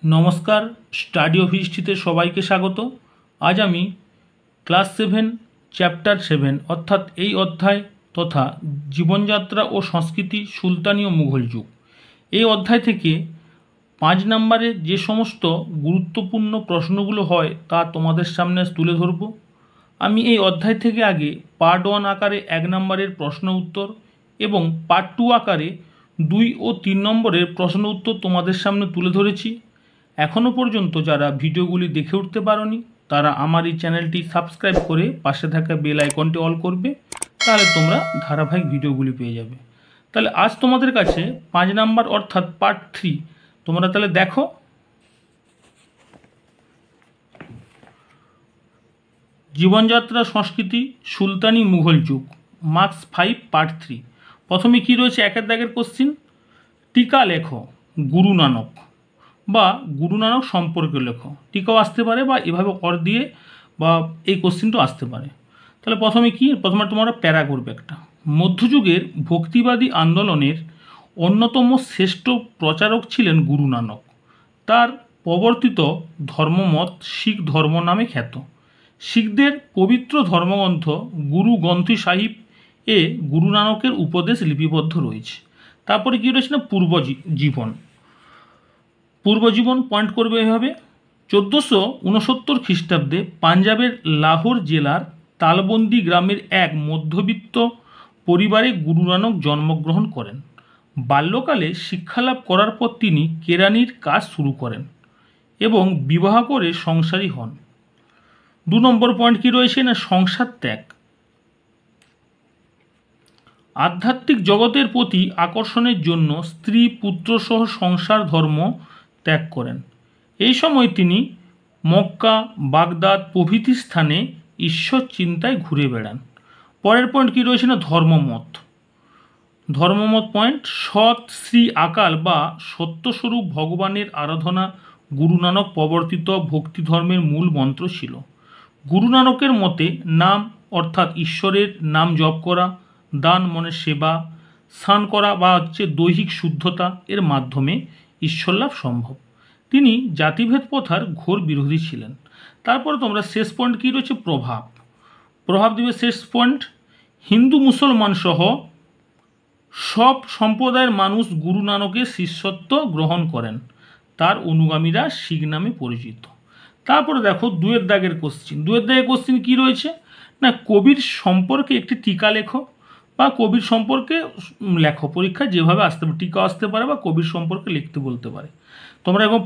নমস্কার, study of হিস্ট্রিতে সবাইকে স্বাগত। আজ আমি ক্লাস 7 চ্যাপ্টার 7 অর্থাৎ এই অধ্যায় তথা জীবনযাত্রা ও সংস্কৃতি সুলতানি ও মুঘল যুগ, এই অধ্যায় থেকে 5 নম্বরের যে সমস্ত গুরুত্বপূর্ণ প্রশ্নগুলো হয় তা তোমাদের সামনে তুলে ধরব। আমি এই অধ্যায় থেকে আগে পার্ট 1 আকারে 1 নম্বরের প্রশ্ন উত্তর এবং পার্ট 2 আকারে 2 ও 3 নম্বরের প্রশ্ন উত্তর তোমাদের সামনে তুলে ধরেছি। এখনও পর্যন্ত যারা ভিডিওগুলি দেখে উঠতে পারোনি তারা আমার এই চ্যানেলটি সাবস্ক্রাইব করে পাশে থাকা বেল আইকনটি অল করবে, তাহলে তোমরা ধারাবাহিক ভিডিওগুলি পেয়ে যাবে। তাহলে আজ তোমাদের কাছে 5 নাম্বার অর্থাৎ পার্ট 3, তোমরা তাহলে দেখো। জীবনযাত্রা সংস্কৃতি সুলতানি মুঘল যুগ, মার্কস 5 পার্ট 3। প্রথমে কি রয়েছে, একের দাগের কোশ্চিন, টিকা লেখো গুরু নানক বা গুরু নানক সম্পর্কে লেখো। টিকাও আসতে পারে বা এভাবে অর দিয়ে বা এই কোশ্চিনটাও আসতে পারে। তাহলে প্রথমে তোমরা প্যারা করবে একটা। মধ্যযুগের ভক্তিবাদী আন্দোলনের অন্যতম শ্রেষ্ঠ প্রচারক ছিলেন গুরু নানক। তার প্রবর্তিত ধর্মমত শিখ ধর্ম নামে খ্যাত। শিখদের পবিত্র ধর্মগ্রন্থ গুরু গ্রন্থি সাহিব এ গুরু নানকের উপদেশ লিপিবদ্ধ রয়েছে। তারপরে কী রয়েছে না, পূর্বজীবন পয়েন্ট করবে এভাবে। 1469 খ্রিস্টাব্দে পাঞ্জাবের লাহোর জেলার তালবন্দি গ্রামের এক মধ্যবিত্ত পরিবারে গুরু নানক জন্মগ্রহণ করেন। বাল্যকালে শিক্ষালাভ করার পর তিনি কেরানির কাজ শুরু করেন এবং বিবাহ করে সংসারী হন। 2 নম্বর পয়েন্ট কী রয়েছে না, সংসার ত্যাগ। আধ্যাত্মিক জগতের প্রতি আকর্ষণের জন্য স্ত্রী পুত্রসহ সংসার ধর্ম ত্যাগ করেন। এই সময় তিনি মক্কা, বাগদাদ প্রভৃতি স্থানে ঈশ্বর চিন্তায় ঘুরে বেড়ান। পরের পয়েন্ট কী রয়েছে না, ধর্মমত পয়েন্ট। সৎ শ্রী আকাল বা সত্যস্বরূপ ভগবানের আরাধনা গুরু নানক প্রবর্তিত ভক্তি ধর্মের মূল মন্ত্র ছিল। গুরু নানকের মতে নাম অর্থাৎ ঈশ্বরের নাম জপ করা, দান মনের সেবা, স্নান করা বা দৈহিক শুদ্ধতা এর মাধ্যমে ঈশ্বরলাভ সম্ভব। তিনি জাতিভেদ প্রথার ঘোর বিরোধী ছিলেন। তারপরে তোমরা শেষ পয়েন্ট কী রয়েছে, প্রভাব দিবে শেষ পয়েন্ট। হিন্দু মুসলমান সহ সব সম্প্রদায়ের মানুষ গুরু নানকের শিষ্যত্ব গ্রহণ করেন। তার অনুগামীরা শিখ নামে পরিচিত। তারপরে দেখো 2 দাগের কোশ্চিন কী রয়েছে না, কবির সম্পর্কে একটি টিকা লেখো বা কবির সম্পর্কে লেখো। পরীক্ষায় যেভাবে আসতে পারে, টিকা আসতে পারে বা কবির সম্পর্কে লিখতে বলতে পারে।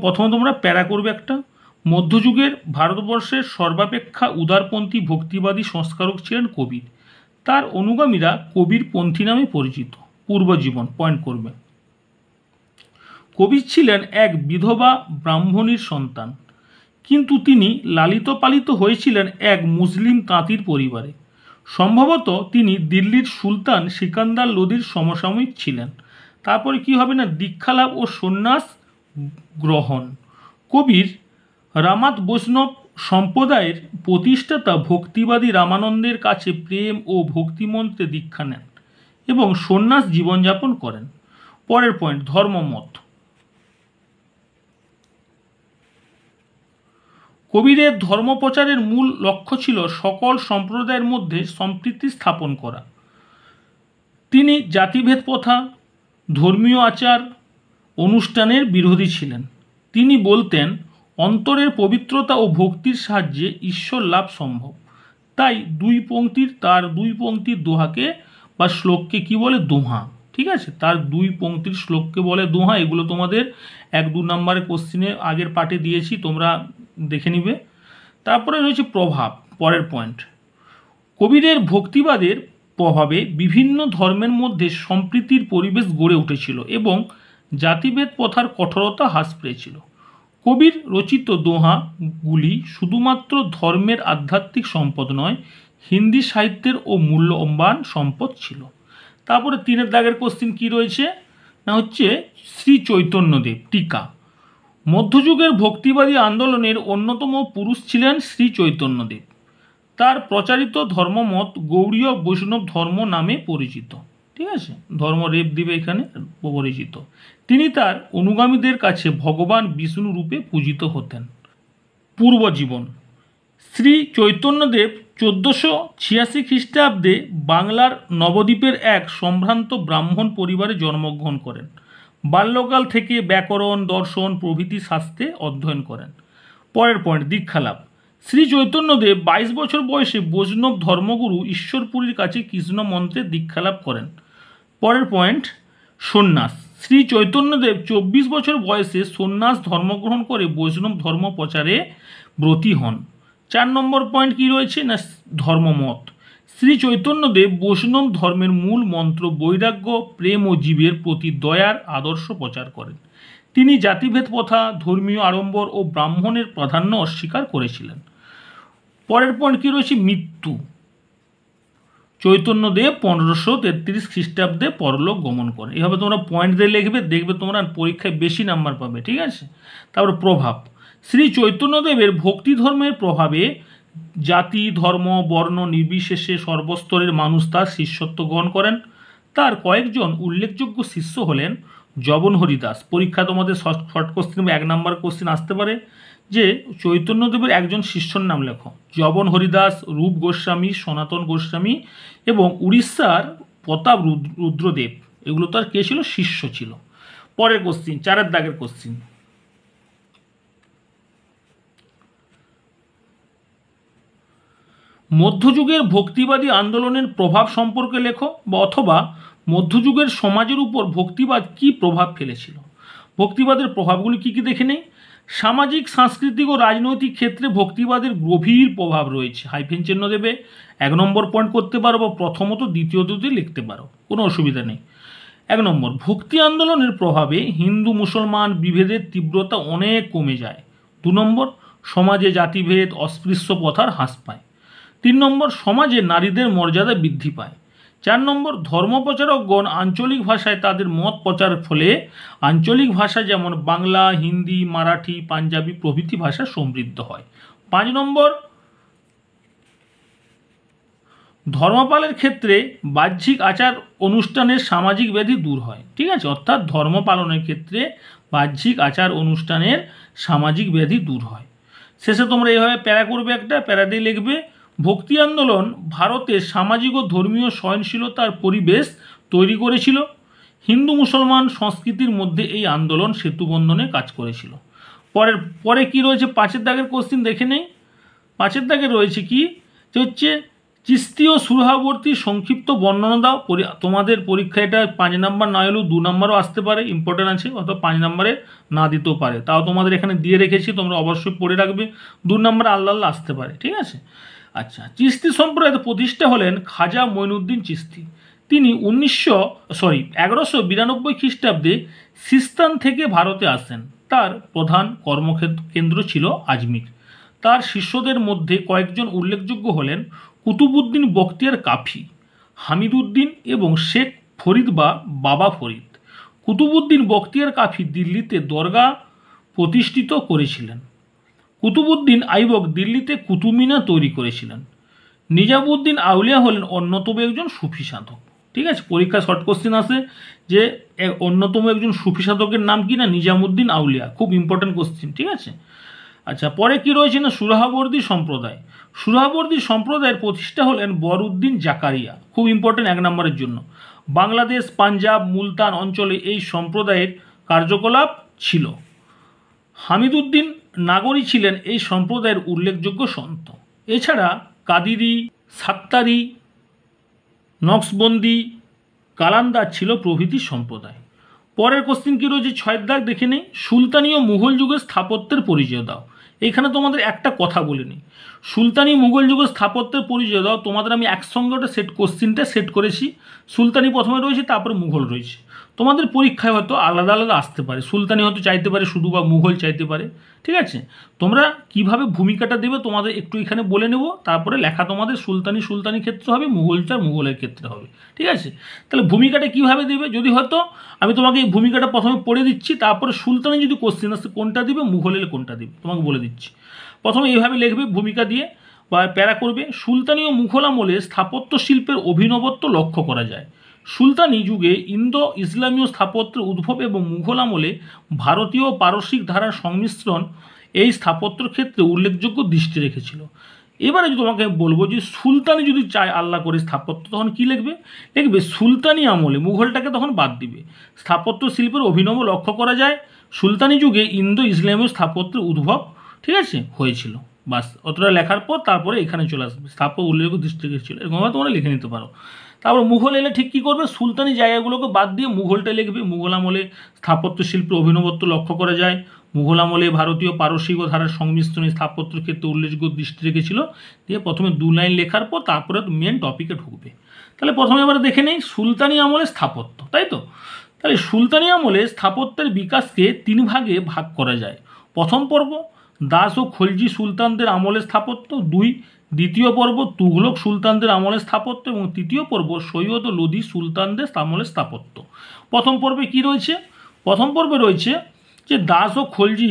প্রথমে তোমরা প্যারা করবে একটা। মধ্যযুগের ভারতবর্ষের সর্বাপেক্ষা উদারপন্থী ভক্তিবাদী সংস্কারক ছিলেন কবির। তার অনুগামীরা কবির পন্থী নামে পরিচিত। পূর্বজীবন পয়েন্ট করবে। কবির ছিলেন এক বিধবা ব্রাহ্মণীর সন্তান, কিন্তু তিনি লালিত পালিত হয়েছিলেন এক মুসলিম তাঁতির পরিবারে। সম্ভবত তিনি দিল্লির সুলতান সিকান্দার লোদির সমসাময়িক ছিলেন। তারপরে কি হবে না, দীক্ষালাভ ও সন্ন্যাস গ্রহণ। কবির রামাত বৈষ্ণব সম্প্রদায়ের প্রতিষ্ঠাতা ভক্তিবাদী রামানন্দের কাছে প্রেম ও ভক্তিমন্ত্রে দীক্ষা নেন এবং সন্ন্যাস জীবনযাপন করেন। পরের পয়েন্ট, ধর্মমত। কবিরের ধর্মপ্রচারের মূল লক্ষ্য ছিল সকল সম্প্রদায়ের মধ্যে সম্প্রীতি স্থাপন করা। তিনি জাতিভেদ প্রথা, ধর্মীয় আচার অনুষ্ঠানের বিরোধী ছিলেন। তিনি বলতেন অন্তরের পবিত্রতা ও ভক্তির সাহায্যে ঈশ্বর লাভ সম্ভব। তাই তার দুই পংক্তির দোহাকে বা শ্লোককে কি বলে, দোহা। ঠিক আছে, তার 2 পংক্তির শ্লোককে বলে দোহা। এগুলো তোমাদের 1-2 নম্বরের কোশ্চিনে আগের পার্টে দিয়েছি, তোমরা দেখে নিবে। তারপরে রয়েছে প্রভাব, পরের পয়েন্ট। কবিরের ভক্তিবাদের প্রভাবে বিভিন্ন ধর্মের মধ্যে সম্প্রীতির পরিবেশ গড়ে উঠেছিল এবং জাতিভেদ প্রথার কঠোরতা হ্রাস পেয়েছিল। কবির রচিত দোহাগুলি শুধুমাত্র ধর্মের আধ্যাত্মিক সম্পদ নয়, হিন্দি সাহিত্যের ও মূল্যবান সম্পদ ছিল। তারপরে 3 দাগের কোশ্চিন কী রয়েছে না, হচ্ছে শ্রী চৈতন্যদেব, টিকা। মধ্যযুগের ভক্তিবাদী আন্দোলনের অন্যতম পুরুষ ছিলেন শ্রী চৈতন্যদেব। তার প্রচারিত ধর্মমত গৌড়ীয় বৈষ্ণব ধর্ম নামে পরিচিত। ঠিক আছে, ধর্ম রেপ দিবে এখানে পরিচিত। তিনি তার অনুগামীদের কাছে ভগবান বিষ্ণু রূপে পূজিত হতেন। পূর্বজীবন। শ্রী চৈতন্যদেব 1486 খ্রিস্টাব্দে বাংলার নবদ্বীপের এক সম্ভ্রান্ত ব্রাহ্মণ পরিবারে জন্মগ্রহণ করেন। বাল্যকাল থেকে ব্যাকরণ, দর্শন প্রভৃতি শাস্ত্রে অধ্যয়ন করেন। পরের পয়েন্ট, দীক্ষালাভ। শ্রী চৈতন্যদেব 22 বছর বয়সে বৈষ্ণব ধর্মগুরু ঈশ্বরপুরীর কাছে কৃষ্ণ মন্ত্রে দীক্ষালাভ করেন। পরের পয়েন্ট, সন্ন্যাস। শ্রী চৈতন্যদেব 24 বছর বয়সে সন্ন্যাস ধর্মগ্রহণ করে বৈষ্ণব ধর্ম প্রচারে ব্রতী হন। 4 নম্বর পয়েন্ট কি রয়েছে না ধর্মমত। শ্রী চৈতন্যদেব বৈষ্ণব ধর্মের মূল মন্ত্র বৈরাগ্য, প্রেম ও জীবের প্রতি দয়ার আদর্শ প্রচার করেন। তিনি জাতিভেদ প্রথা, ধর্মীয় আড়ম্বর ও ব্রাহ্মণের প্রাধান্য অস্বীকার করেছিলেন। পরের পয়েন্ট কি রয়েছে মৃত্যু। চৈতন্যদেব 1533 খ্রিস্টাব্দে পরলোক গমন করেন। এভাবে তোমরা পয়েন্ট দিয়ে লিখবে, দেখবে তোমরা পরীক্ষায় বেশি নাম্বার পাবে। ঠিক আছে, তারপর প্রভাব। শ্রী চৈতন্যদেবের ভক্তি ধর্মের প্রভাবে জাতি, ধর্ম, বর্ণ নির্বিশেষে সর্বস্তরের মানুষ তার শিষ্যত্ব গ্রহণ করেন। তার কয়েকজন উল্লেখযোগ্য শিষ্য হলেন জবন হরিদাস। পরীক্ষা তোমাদের শর্ট কোশ্চেন বা 1 নাম্বার কোশ্চেন আসতে পারে যে চৈতন্যদেবের একজন শিষ্যর নাম লেখো। জবন হরিদাস, রূপ গোস্বামী, সনাতন গোস্বামী এবং উড়িষ্যার প্রতাপ রুদ্রদেব, এগুলো তার কে ছিল? শিষ্য ছিল। পরের কোশ্চিন, 4 দাগের কোশ্চিন। মধ্যযুগের ভক্তিবাদী আন্দোলনের প্রভাব সম্পর্কে লেখো, বা অথবা মধ্যযুগের সমাজের উপর ভক্তিবাদ কি প্রভাব ফেলেছিল। ভক্তিবাদের প্রভাবগুলি কী কী দেখে নেই। সামাজিক, সাংস্কৃতিক ও রাজনৈতিক ক্ষেত্রে ভক্তিবাদের গভীর প্রভাব রয়েছে। হাইফেন চিহ্ন দেবে, 1 নম্বর পয়েন্ট করতে পারো বা প্রথমত দ্বিতীয়তে লিখতে পারো, কোনো অসুবিধা নেই। 1 নম্বর, ভক্তি আন্দোলনের প্রভাবে হিন্দু মুসলমান বিভেদের তীব্রতা অনেক কমে যায়। 2 নম্বর, সমাজে জাতিভেদ, অস্পৃশ্য প্রথার হ্রাস পায়। 3 নম্বর, সমাজে নারীদের মর্যাদা বৃদ্ধি পায়। 4 নম্বর, ধর্মপ্রচারকগণ আঞ্চলিক ভাষায় তাদের মত প্রচারের ফলে আঞ্চলিক ভাষা যেমন বাংলা, হিন্দি, মারাঠি, পাঞ্জাবি প্রভৃতি ভাষা সমৃদ্ধ হয়। 5 নম্বর, ধর্মপালের ক্ষেত্রে বাহ্যিক আচার অনুষ্ঠানের সামাজিক ব্যাধি দূর হয়। ঠিক আছে, অর্থাৎ ধর্ম পালনের ক্ষেত্রে বাহ্যিক আচার অনুষ্ঠানের সামাজিক ব্যাধি দূর হয়। শেষে তোমরা এইভাবে প্যারা করবে, একটা প্যারা দিয়ে লিখবে ভক্তি আন্দোলন ভারতে সামাজিক ও ধর্মীয় সহনশীলতার পরিবেশ তৈরি করেছিল। হিন্দু মুসলমান সংস্কৃতির মধ্যে এই আন্দোলন সেতুবন্ধনে কাজ করেছিল। পরে কি রয়েছে 5 দাগের কোশ্চিন দেখে নেই। 5 দাগে রয়েছে কি যে হচ্ছে চিস্তি ও সুরহাবর্তী সংক্ষিপ্ত বর্ণনা দাও। তোমাদের পরীক্ষা এটা 5 নাম্বার না হলেও 2 নাম্বারও আসতে পারে, ইম্পর্টেন্ট আছে, অথবা 5 নাম্বারে না দিতেও পারে। তাও তোমাদের এখানে দিয়ে রেখেছি, তোমরা অবশ্যই পড়ে রাখবে। 2 নাম্বারে আল্লাহ আসতে পারে। ঠিক আছে, আচ্ছা। চিস্তি সম্প্রদায়ের প্রতিষ্ঠা হলেন খাজা মঈনুদ্দিন চিস্তি। তিনি 1192 খ্রিস্টাব্দে সিস্তান থেকে ভারতে আসেন। তার প্রধান কর্মকেন্দ্র ছিল আজমির। তার শিষ্যদের মধ্যে কয়েকজন উল্লেখযোগ্য হলেন কুতুবউদ্দিন বখতিয়ার কাফি, হামিদউদ্দিন এবং শেখ ফরিদ বা বাবা ফরিদ। কুতুবউদ্দিন বখতিয়ার কাফি দিল্লিতে দরগা প্রতিষ্ঠিত করেছিলেন। কুতুবউদ্দিন আইবক দিল্লিতে কুতুব মিনার তৈরি করেছিলেন। নিজামউদ্দিন আউলিয়া হলেন অন্যতম একজন সুফি সাধক। ঠিক আছে, পরীক্ষা শর্ট কোশ্চেন আসে যে অন্যতম একজন সুফি সাধকের নাম কি না নিজামউদ্দিন আউলিয়া, খুব ইম্পর্টেন্ট কোশ্চেন। ঠিক আছে, আচ্ছা। পরে কি রয়েছে না সুরাহাবর্দী সম্প্রদায়। সুরাহাবর্দী সম্প্রদায়ের প্রতিষ্ঠা হলেন বরউদ্দিন জাকারিয়া, খুব ইম্পর্টেন্ট 1 নম্বরের জন্য। বাংলাদেশ, পাঞ্জাব, মুলতান অঞ্চলে এই সম্প্রদায়ের কার্যকলাপ ছিল। হামিদউদ্দিন নাগরী ছিলেন এই সম্প্রদায়ের উল্লেখযোগ্য সন্ত। এছাড়া কাদিরি, সাত্তারি, নকশবন্দি, কালান্দার ছিল প্রভৃতি সম্প্রদায়। পরের কোশ্চিন কি রয়েছে 6 দাগ দেখে নেই। সুলতানি ও মুঘল যুগের স্থাপত্যের পরিচয় দাও। এখানে তোমাদের একটা কথা বলে নিই, সুলতানি মুঘল যুগের স্থাপত্যের পরিচয় দাও। তোমাদের আমি একসঙ্গে ওটা কোশ্চিনটা সেট করেছি। সুলতানি প্রথমে রয়েছে, তারপরে মুঘল রয়েছে। তোমাদের পরীক্ষায় হয়তো আলাদা আলাদা আসতে পারে, সুলতানি হয়তো চাইতে পারে শুধু, বা মুঘল চাইতে পারে। ঠিক আছে, তোমরা কিভাবে ভূমিকাটা দেবে তোমাদের একটু এখানে বলে নেব, তারপরে লেখা তোমাদের সুলতানি ক্ষেত্রে হবে, মুঘলটা মুঘলের ক্ষেত্রে হবে। ঠিক আছে, তাহলে ভূমিকাটা কিভাবে দেবে, যদি হয়তো আমি তোমাকে এই ভূমিকাটা প্রথমে পড়ে দিচ্ছি, তারপরে সুলতানি যদি কোশ্চেন আসে কোনটা দিবে, মুঘলের কোনটা দিবে তোমাকে বলে দিচ্ছি। প্রথমে এইভাবে লিখবে ভূমিকা দিয়ে বা প্যারা করবে। সুলতানি ও মুঘল আমলে স্থাপত্য শিল্পের অভিনবত্ব লক্ষ্য করা যায়। সুলতানি যুগে ইন্দো ইসলামীয় স্থাপত্যের উদ্ভব এবং মুঘল আমলে ভারতীয় পারসিক ধারার সংমিশ্রণ এই স্থাপত্যের ক্ষেত্রে উল্লেখযোগ্য দৃষ্টি রেখেছিল। এবারে যদি তোমাকে বলবো যে সুলতানি যদি চায় আল্লাহ করে স্থাপত্য, তখন কি লিখবে? লিখবে সুলতানি আমলে, মুঘলটাকে তখন বাদ দিবে। স্থাপত্য শিল্পের অভিনব লক্ষ্য করা যায়। সুলতানি যুগে ইন্দো ইসলামীয় স্থাপত্যের উদ্ভব, ঠিক আছে, হয়েছিল। বাস অতটা লেখার পর তারপরে এখানে চলে আসবে স্থাপত্য উল্লেখযোগ্য দৃষ্টি রেখেছিল, এরকমভাবে তোমরা লিখে নিতে পারো। তারপর মুঘল এলে ঠিক কী করবে? সুলতানি জায়গাগুলোকে বাদ দিয়ে মুঘলটা লিখবে। মুঘল আমলে স্থাপত্য শিল্পের অভিনবত্ব লক্ষ্য করা যায়। মুঘল আমলে ভারতীয় পারসিক ও ধারার সংমিশ্রণে স্থাপত্যের ক্ষেত্রে উল্লেখযোগ্য দৃষ্টি রেখেছিল। দিয়ে প্রথমে 2 লাইন লেখার পর তারপরে মেন টপিকে ঢুকবে। তাহলে প্রথমে এবার দেখে নেই সুলতানি আমলে স্থাপত্য, তাই তো? তাহলে সুলতানি আমলে স্থাপত্যের বিকাশকে 3 ভাগে ভাগ করা যায়। প্রথম পর্ব দাস ও খলজি সুলতানদের আমলে স্থাপত্য, 2 দ্বিতীয় পর্ব তুঘলক সুলতানদের আমলে স্থাপত্য এবং তৃতীয় পর্ব সৈয়দ ও লোদি সুলতানদের আমলে স্থাপত্য। প্রথম পর্বে কি রয়েছে? প্রথম পর্বে রয়েছে যে দাস ও খলজি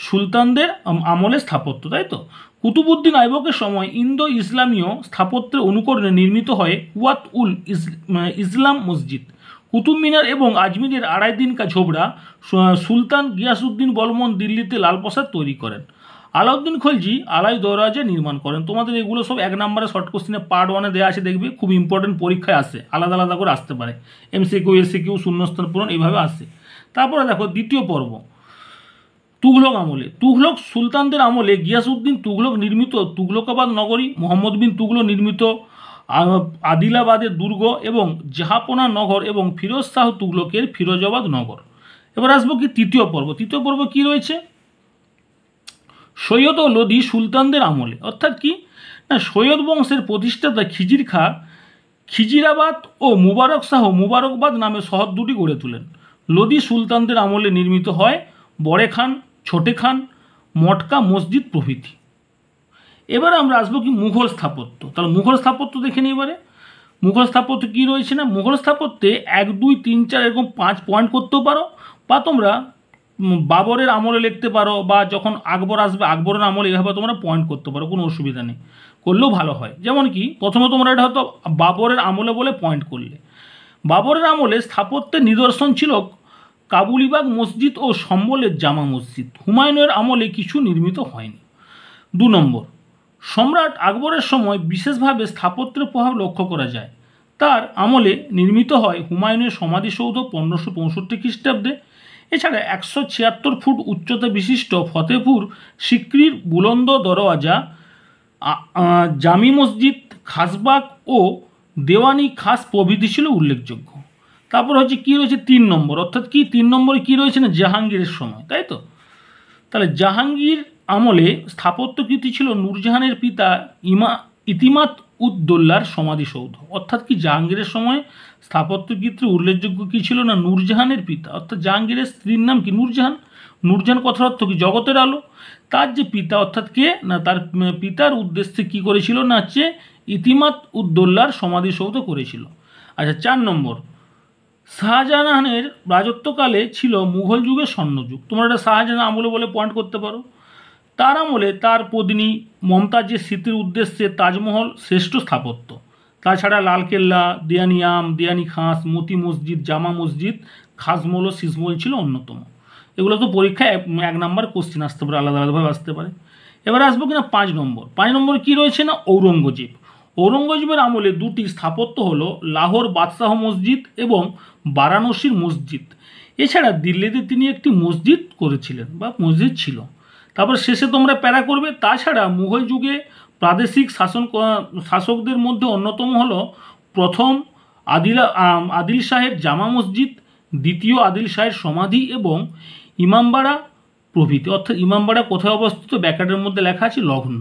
সুলতানদের আমলে স্থাপত্য, তাই তো? কুতুবউদ্দিন আইবকের সময় ইন্দো ইসলামীয় স্থাপত্যের অনুকরণে নির্মিত হয় কুয়াত উল ইসলাম মসজিদ। কুতুব মিনার এবং আজমিরের 2.5 দিন কা ঝোপড়া সুলতান গিয়াসউদ্দিন বলমন দিল্লিতে লাল প্রসাদ তৈরি করেন। আলাউদ্দিন খলজি আলাই দরওয়াজা নির্মাণ করেন। তোমাদের এগুলো সব 1 নম্বরে শর্ট কোশ্চেনে পার্ট 1-এ দেওয়া আছে, দেখবে খুব ইম্পর্টেন্ট, পরীক্ষায় আসে, আলাদা আলাদা করে আসতে পারে, MCQ SCQ শূন্যস্থান পূরণ এইভাবে আসে। তারপরে দেখো দ্বিতীয় পর্ব তুঘলক আমলে। তুঘলক সুলতানদের আমলে গিয়াসউদ্দিন তুঘলক নির্মিত তুঘলকাবাদ নগরী, মোহাম্মদ বিন তুঘলক নির্মিত আদিলাবাদের দুর্গ এবং জাহাপনা নগর এবং ফিরোজ শাহ তুঘলকের ফিরোজাবাদ নগর। এবার আসবো কি তৃতীয় পর্ব। তৃতীয় পর্ব কি রয়েছে? সৈয়দ ও লোদি সুলতানদের আমলে, অর্থাৎ কি না, সৈয়দ বংশের প্রতিষ্ঠাতা খিজির খাঁ খিজিরাবাদ ও মুবারক শাহ মুবারকবাদ নামে শহর 2টি গড়ে তোলেন। লোদি সুলতানদের আমলে নির্মিত হয় বড়ে খান, ছোটে খান, মটকা মসজিদ প্রভৃতি। এবারে আমরা আসবো কি মুঘল স্থাপত্য। তাহলে মুঘল স্থাপত্য দেখে নিই এবারে। মুঘল স্থাপত্য কী রয়েছে না, মুঘল স্থাপত্যে 1, 2, 3, 4 এরকম 5 পয়েন্ট করতেও পারো, বা তোমরা বাবরের আমলে লিখতে পারো, বা যখন আকবর আসবে আকবরের আমলে এভাবে তোমরা পয়েন্ট করতে পারো, কোনো অসুবিধা নেই, করলেও ভালো হয়। যেমন কি প্রথমে তোমরা এটা হয়তো বাবরের আমলে বলে পয়েন্ট করলে। বাবরের আমলে স্থাপত্যের নিদর্শন ছিল কাবুলিবাগ মসজিদ ও সম্বলের জামা মসজিদ। হুমায়ুনের আমলে কিছু নির্মিত হয়নি। 2 নম্বর, সম্রাট আকবরের সময় বিশেষভাবে স্থাপত্যের প্রভাব লক্ষ্য করা যায়। তার আমলে নির্মিত হয় হুমায়ুনের সমাধিসৌধ 1565 খ্রিস্টাব্দে। এছাড়া 176 ফুট উচ্চতা বিশিষ্ট ফতেপুর সিক্রির বুলন্দ দরওয়াজা, জামি মসজিদ, খাসবাগ ও দেওয়ানি খাস প্রভৃতি ছিল উল্লেখযোগ্য। তারপর হচ্ছে কী রয়েছে 3 নম্বর, অর্থাৎ কি 3 নম্বরে কী রয়েছে না, জাহাঙ্গীরের সময়, তাই তো? তাহলে জাহাঙ্গীর আমলে স্থাপত্যকৃতি ছিল নূরজাহানের পিতা ইতিমাদ উদ্দৌলার সমাধিসৌধ। অর্থাৎ কি জাহাঙ্গীরের সময় স্থাপত্যকৃতি উল্লেখযোগ্য কী ছিল না, নূরজাহানের পিতা, অর্থাৎ জাহাঙ্গীরের স্ত্রীর নাম কি নূরজাহান। নূরজাহান কথার অর্থ কি, জগতের আলো। তার যে পিতা অর্থাৎ কে না, তার পিতার উদ্দেশ্যে কি করেছিল না, হচ্ছে ইতিমাদ উদ্দৌলার সমাধিসৌধ করেছিল। আচ্ছা 4 নম্বর, শাহজাহানের রাজত্বকালে ছিল মুঘল যুগের স্বর্ণযুগ। তোমরা এটা শাহজাহান আমলে বলে পয়েন্ট করতে পারো। তার আমলে তার পত্নী মমতাজের স্মৃতির উদ্দেশ্যে তাজমহল শ্রেষ্ঠ স্থাপত্য। তাছাড়া লালকেল্লা, দিয়ানি খাস, মতি মসজিদ, জামা মসজিদ, খাসমল ও সিসমল ছিল অন্যতম। এগুলো তো পরীক্ষায় 1 নম্বর কোশ্চেন আসতে পারে, আলাদা আলাদাভাবে আসতে পারে। এবার আসবো কিনা 5 নম্বর। 5 নম্বর কী রয়েছে না, ঔরঙ্গজেব। ঔরঙ্গজেবের আমলে 2টি স্থাপত্য হলো লাহোর বাদশাহ মসজিদ এবং বারাণসীর মসজিদ। এছাড়া দিল্লিতে তিনি একটি মসজিদ করেছিলেন বা মসজিদ ছিল। তারপর শেষে তোমরা প্যারা করবে। তাছাড়া মুঘল যুগে প্রাদেশিক শাসকদের মধ্যে অন্যতম হলো প্রথম আদিল শাহের জামা মসজিদ, দ্বিতীয় আদিল শাহের সমাধি এবং ইমামবাড়া প্রভৃতি। অর্থাৎ ইমামবাড়া কোথায় অবস্থিত, ব্যাকেটের মধ্যে লেখা আছে লগ্ন।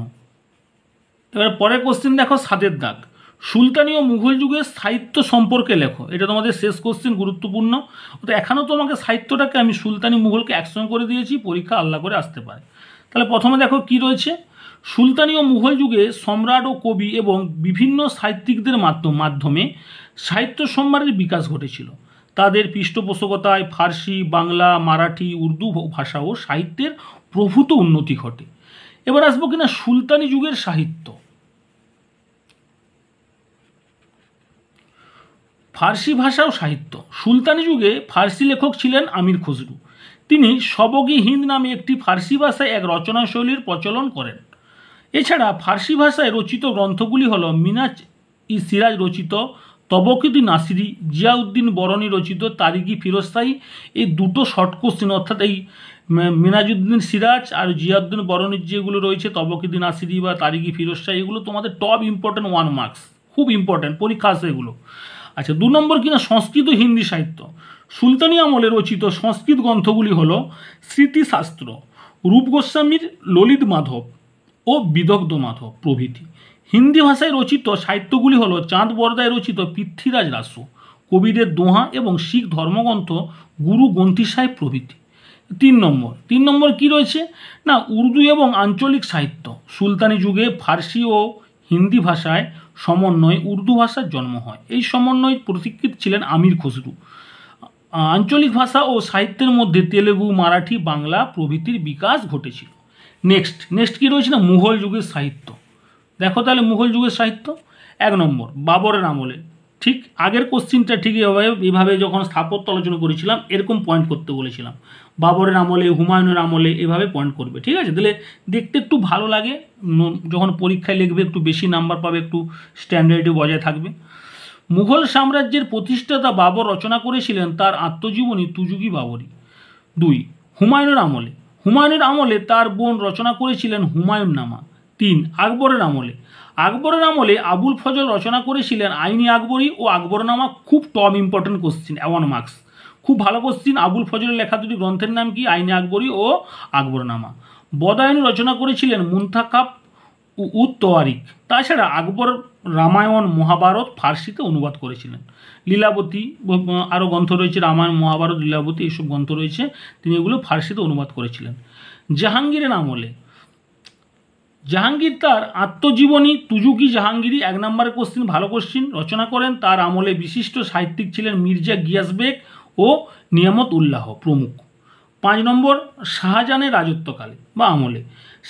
এবার পরের কোশ্চেন দেখো 7 দাগ, সুলতানি ও মুঘল যুগের সাহিত্য সম্পর্কে লেখো। এটা তোমাদের শেষ কোশ্চেন, গুরুত্বপূর্ণ। তো এখানেও তোমাকে সাহিত্যটাকে আমি সুলতানি মুঘলকে একসঙ্গে করে দিয়েছি, পরীক্ষা আল্লাহ করে আসতে পারে। তাহলে প্রথমে দেখো কি রয়েছে, সুলতানি ও মুঘল যুগে সম্রাট ও কবি এবং বিভিন্ন সাহিত্যিকদের মাধ্যমে সাহিত্য সম্ভারের বিকাশ ঘটেছিল। তাদের পৃষ্ঠপোষকতায় ফার্সি, বাংলা, মারাঠি, উর্দু ভাষা ও সাহিত্যের প্রভূত উন্নতি ঘটে। এবার আসবো কিনা সুলতানি যুগের সাহিত্য। ফার্সি ভাষা ও সাহিত্য। সুলতানি যুগে ফার্সি লেখক ছিলেন আমির খসরু। তিনি সবগি হিন্দ নামে একটি ফার্সি ভাষায় এক রচনা শৈলীর প্রচলন করেন। এছাড়া ফার্সি ভাষায় রচিত গ্রন্থগুলি হল মিনাজ ই সিরাজ রচিত তবকিদ নাসিরি, জিয়াউদ্দিন বরনি রচিত তারিকি ফিরোজশাহী। এই দুটো শর্ট কোশ্চেন, অর্থাৎ এই মিনাজউদ্দিন সিরাজ আর জিয়াউদ্দিন বরনির যেগুলো রয়েছে তবকিদ নাসিরি বা তারিকি ফিরোজশাহী, এগুলো তোমাদের টপ ইম্পর্টেন্ট 1 মার্কস, খুব ইম্পর্টেন্ট, পরীক্ষা আসে এগুলো। আচ্ছা, 2 নম্বর কিনা সংস্কৃত ও হিন্দি সাহিত্য। সুলতানি আমলে রচিত সংস্কৃত গ্রন্থগুলি হল স্মৃতিশাস্ত্র, রূপ গোস্বামীর ললিত মাধব ও বিদগ্ধ মাধব প্রভৃতি। হিন্দি ভাষায় রচিত সাহিত্যগুলি হল চাঁদ বরদায় রচিত পৃথ্বীরাজ রাসু, কবিদের দোহা এবং শিখ ধর্মগ্রন্থ গুরু গ্রন্থি সাহেব প্রভৃতি। 3 নম্বর কি রয়েছে না, উর্দু এবং আঞ্চলিক সাহিত্য। সুলতানি যুগে ফার্সি ও হিন্দি ভাষায় সমন্বয়ে উর্দু ভাষার জন্ম হয়। এই সমন্বয়ের প্রতীকৃত ছিলেন আমির খসরু। আঞ্চলিক ভাষা ও সাহিত্যের মধ্যে তেলেগু, মারাঠি, বাংলা প্রভৃতির বিকাশ ঘটেছিল। নেক্সট কি রয়েছে না, মুঘল যুগের সাহিত্য। দেখো তাহলে মুঘল যুগের সাহিত্য। 1 নম্বর বাবরের আমলে, ঠিক আগের কোশ্চিনটা ঠিক এভাবে যখন স্থাপত্য আলোচনা করেছিলাম এরকম পয়েন্ট করতে বলেছিলাম। বাবরের আমলে, হুমায়ুনের আমলে এভাবে পয়েন্ট করবে, ঠিক আছে? তাহলে দেখতে একটু ভালো লাগে, যখন পরীক্ষায় লিখবে একটু বেশি নাম্বার পাবে, একটু স্ট্যান্ডার্ডে বজায় থাকবে। মুঘল সাম্রাজ্যের প্রতিষ্ঠাতা বাবর রচনা করেছিলেন তার আত্মজীবনী তুজুকি বাবরি। 2 হুমায়ুনের আমলে তার বোন রচনা করেছিলেন হুমায়ুন নামা। 3 আকবরের আমলে আবুল ফজল রচনা করেছিলেন আইনি আকবরী ও আকবরনামা। খুব টপ ইম্পর্টেন্ট কোশ্চিন, 1 মার্কস, খুব ভালো কোশ্চিন। আবুল ফজলের লেখা দুটি গ্রন্থের নাম কি, আইনি আকবরী ও আকবরনামা। বদায়ুন রচনা করেছিলেন মুনতাখাব উত তোয়ারিক। তাছাড়া আকবর রামায়ণ মহাভারত ফার্সিতে অনুবাদ করেছিলেন। লীলাবতী, আরও গ্রন্থ রয়েছে, রামায়ণ মহাভারত লীলাবতী এইসব গ্রন্থ রয়েছে, তিনি এগুলো ফার্সিতে অনুবাদ করেছিলেন। জাহাঙ্গীরের আমলে জাহাঙ্গীর তার আত্মজীবনী তুজুকি জাহাঙ্গীরি, 1 নম্বরের কোশ্চিন, ভালো কোশ্চিন, রচনা করেন। তার আমলে বিশিষ্ট সাহিত্যিক ছিলেন মির্জা গিয়াস বেগ ও নিয়ামত উল্লাহ প্রমুখ। 5 নম্বর শাহজাহানের রাজত্বকালে বা আমলে।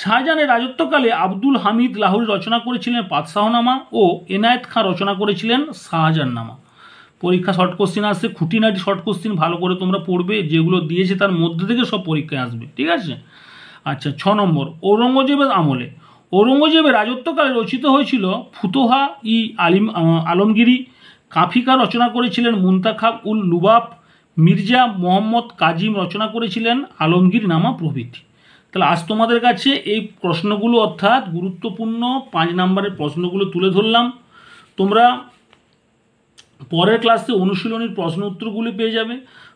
শাহজাহানের রাজত্বকালে আব্দুল হামিদ লাহোরী রচনা করেছিলেন পাতশাহনামা ও এনায়েত খাঁ রচনা করেছিলেন শাহজাহাননামা। পরীক্ষা শর্ট কোশ্চিন আসছে, খুঁটিনাটি শর্ট কোশ্চিন ভালো করে তোমরা পড়বে, যেগুলো দিয়েছে তার মধ্যে থেকে সব পরীক্ষায় আসবে, ঠিক আছে? আচ্ছা, 6 নম্বর ঔরঙ্গজেবের আমলে। ঔরঙ্গজেবের রাজত্বকালে রচিত হয়েছিল ফুতুহা ই আলমগীরি। কাফিকা রচনা করেছিলেন মুনতাখাব উল লুবাব। মির্জা মোহাম্মদ কাজিম রচনা করেছিলেন আলমগীর নামা প্রভৃতি। তাহলে আজ তোমাদের কাছে এই প্রশ্নগুলো, অর্থাৎ গুরুত্বপূর্ণ 5 নম্বরের প্রশ্নগুলো তুলে ধরলাম। তোমরা পরের ক্লাসে অনুশীলনীর প্রশ্ন উত্তরগুলি পেয়ে যাবে।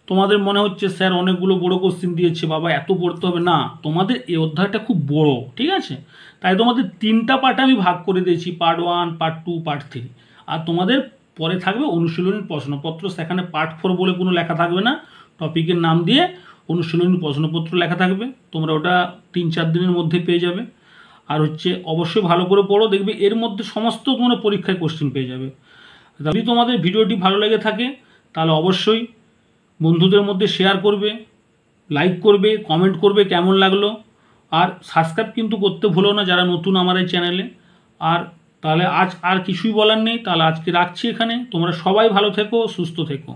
তোমাদের মনে হচ্ছে স্যার অনেকগুলো বড় কোশ্চিন দিয়েছে, বাবা এত পড়তে হবে না, তোমাদের এই অধ্যায়টা খুব বড়, ঠিক আছে? তাই তোমাদের 3টা পার্টে আমি ভাগ করে দিয়েছি, পার্ট 1, পার্ট 2, পার্ট 3। আর তোমাদের পরে থাকবে অনুশীলনীর প্রশ্নপত্র, সেখানে পার্ট 4 বলে কোনো লেখা থাকবে না, টপিকের নাম দিয়ে অনুশীলনীর প্রশ্নপত্র লেখা থাকবে। তোমরা ওটা 3-4 দিনের মধ্যে পেয়ে যাবে। আর অবশ্যই ভালো করে পড়ো, দেখবে এর মধ্যে সমস্ত তোমরা পরীক্ষায় কোশ্চিন পেয়ে যাবে। যদি তোমাদের ভিডিওটি ভালো লেগে থাকে তাহলে অবশ্যই বন্ধুদের মধ্যে শেয়ার করবে, লাইক করবে, কমেন্ট করবে কেমন লাগলো, আর সাবস্ক্রাইব কিন্তু করতে ভুলো না যারা নতুন আমার এই চ্যানেলে। আর তাহলে আজ আর কিছুই বলার নেই, তাহলে আজকে রাখছি এখানে। তোমরা সবাই ভালো থেকো, সুস্থ থেকো।